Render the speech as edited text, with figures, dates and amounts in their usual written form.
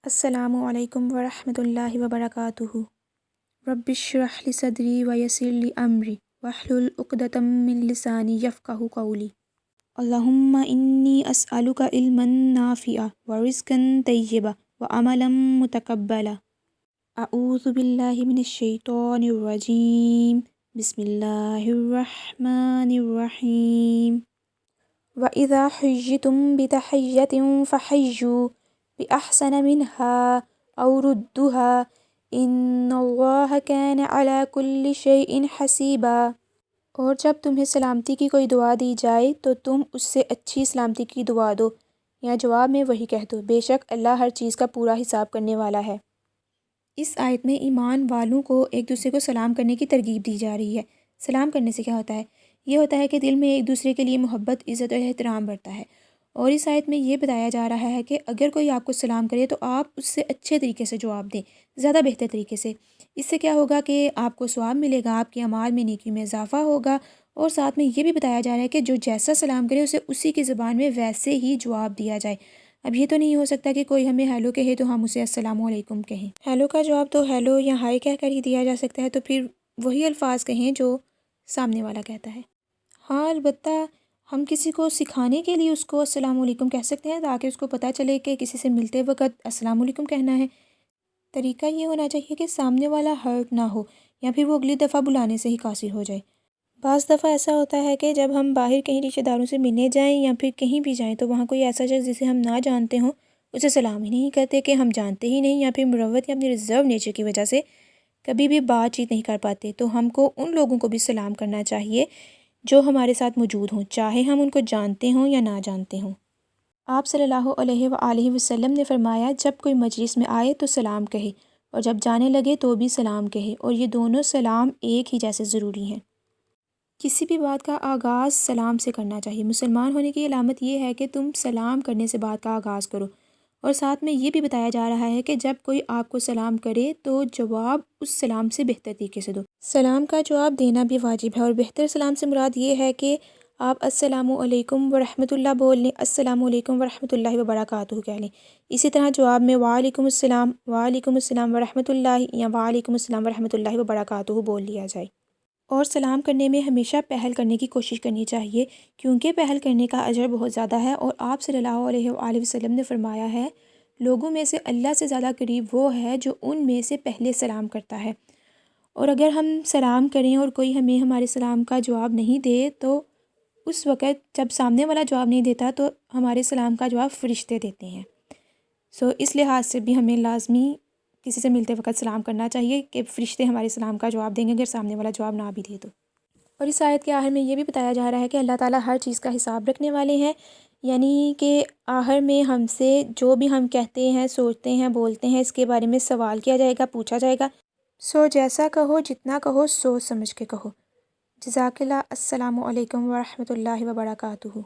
السلام علیکم ورحمۃ اللہ وبرکاتہ۔ رب اشرح لی صدری ویسر لی امری واحلل عقدۃ من لسانی یفقہوا قولی۔ اللہم انی اسألک علما نافعا ورزقا طیبا وعملا متقبلا۔ اعوذ باللہ من الشیطان الرجیم، بسم اللہ الرحمن الرحیم۔ وَإِذَا حُيِّيتُم بِتَحِيَّةٍ فَحَيُّوا بِأَحْسَنَ مِنْهَا أَوْ رُدُّوهَا إِنَّ اللَّهَ كَانَ عَلَى كُلِّ شَيْءٍ حَسِيبًا۔ اور جب تمہیں سلامتی کی کوئی دعا دی جائے تو تم اس سے اچھی سلامتی کی دعا دو یا جواب میں وہی کہہ دو، بے شک اللہ ہر چیز کا پورا حساب کرنے والا ہے۔ اس آیت میں ایمان والوں کو ایک دوسرے کو سلام کرنے کی ترغیب دی جا رہی ہے۔ سلام کرنے سے کیا ہوتا ہے؟ یہ ہوتا ہے کہ دل میں ایک دوسرے کے لیے محبت، عزت اور احترام بڑھتا ہے۔ اور اس آیت میں یہ بتایا جا رہا ہے کہ اگر کوئی آپ کو سلام کرے تو آپ اس سے اچھے طریقے سے جواب دیں، زیادہ بہتر طریقے سے۔ اس سے کیا ہوگا کہ آپ کو ثواب ملے گا، آپ کے اعمال میں نیکی میں اضافہ ہوگا، اور ساتھ میں یہ بھی بتایا جا رہا ہے کہ جو جیسا سلام کرے اسے اسی کی زبان میں ویسے ہی جواب دیا جائے۔ اب یہ تو نہیں ہو سکتا کہ کوئی ہمیں ہیلو کہے تو ہم اسے السلام علیکم کہیں۔ ہیلو کا جواب تو ہیلو یا ہائے کہہ کر ہی دیا جا سکتا ہے، تو پھر وہی الفاظ کہیں جو سامنے والا کہتا ہے۔ ہاں، البتہ ہم کسی کو سکھانے کے لیے اس کو السلام علیکم کہہ سکتے ہیں تاکہ اس کو پتہ چلے کہ کسی سے ملتے وقت السلام علیکم کہنا ہے۔ طریقہ یہ ہونا چاہیے کہ سامنے والا ہرٹ نہ ہو یا پھر وہ اگلی دفعہ بلانے سے ہی قاصر ہو جائے۔ بعض دفعہ ایسا ہوتا ہے کہ جب ہم باہر کہیں رشتہ داروں سے ملنے جائیں یا پھر کہیں بھی جائیں تو وہاں کوئی ایسا شخص جسے ہم نہ جانتے ہوں اسے سلام ہی نہیں کرتے کہ ہم جانتے ہی نہیں، یا پھر مروت یا اپنی ریزرو نیچر کی وجہ سے کبھی بھی بات چیت نہیں کر پاتے، تو ہم کو ان لوگوں کو بھی سلام کرنا چاہیے جو ہمارے ساتھ موجود ہوں، چاہے ہم ان کو جانتے ہوں یا نہ جانتے ہوں۔ آپ صلی اللہ علیہ وآلہ وسلم نے فرمایا، جب کوئی مجلس میں آئے تو سلام کہے، اور جب جانے لگے تو بھی سلام کہے، اور یہ دونوں سلام ایک ہی جیسے ضروری ہیں۔ کسی بھی بات کا آغاز سلام سے کرنا چاہیے۔ مسلمان ہونے کی علامت یہ ہے کہ تم سلام کرنے سے بات کا آغاز کرو، اور ساتھ میں یہ بھی بتایا جا رہا ہے کہ جب کوئی آپ کو سلام کرے تو جواب اس سلام سے بہتر طریقے سے دو۔ سلام کا جواب دینا بھی واجب ہے، اور بہتر سلام سے مراد یہ ہے کہ آپ السلام علیکم ورحمۃ اللہ بول لیں، السلام علیکم ورحمۃ اللہ وبرکاتہ کہہ لیں۔ اسی طرح جواب میں وعلیکم السلام ورحمۃ اللہ یا وعلیکم السلام ورحمۃ اللہ وبرکاتہ بول لیا جائے۔ اور سلام کرنے میں ہمیشہ پہل کرنے کی کوشش کرنی چاہیے، کیونکہ پہل کرنے کا اجر بہت زیادہ ہے، اور آپ صلی اللہ علیہ وآلہ وسلم نے فرمایا ہے، لوگوں میں سے اللہ سے زیادہ قریب وہ ہے جو ان میں سے پہلے سلام کرتا ہے۔ اور اگر ہم سلام کریں اور کوئی ہمیں ہمارے سلام کا جواب نہیں دے تو اس وقت جب سامنے والا جواب نہیں دیتا تو ہمارے سلام کا جواب فرشتے دیتے ہیں۔ اس لحاظ سے بھی ہمیں لازمی کسی سے ملتے وقت سلام کرنا چاہیے کہ فرشتے ہمارے سلام کا جواب دیں گے اگر سامنے والا جواب نہ بھی دے تو۔ اور اس آیت کے آخر میں یہ بھی بتایا جا رہا ہے کہ اللہ تعالیٰ ہر چیز کا حساب رکھنے والے ہیں، یعنی کہ آخر میں ہم سے جو بھی ہم کہتے ہیں، سوچتے ہیں، بولتے ہیں، اس کے بارے میں سوال کیا جائے گا، پوچھا جائے گا۔ جیسا کہو، جتنا کہو، سوچ سمجھ کے کہو۔ جزاک اللہ۔ السلام علیکم ورحمۃ اللہ وبرکاتہ۔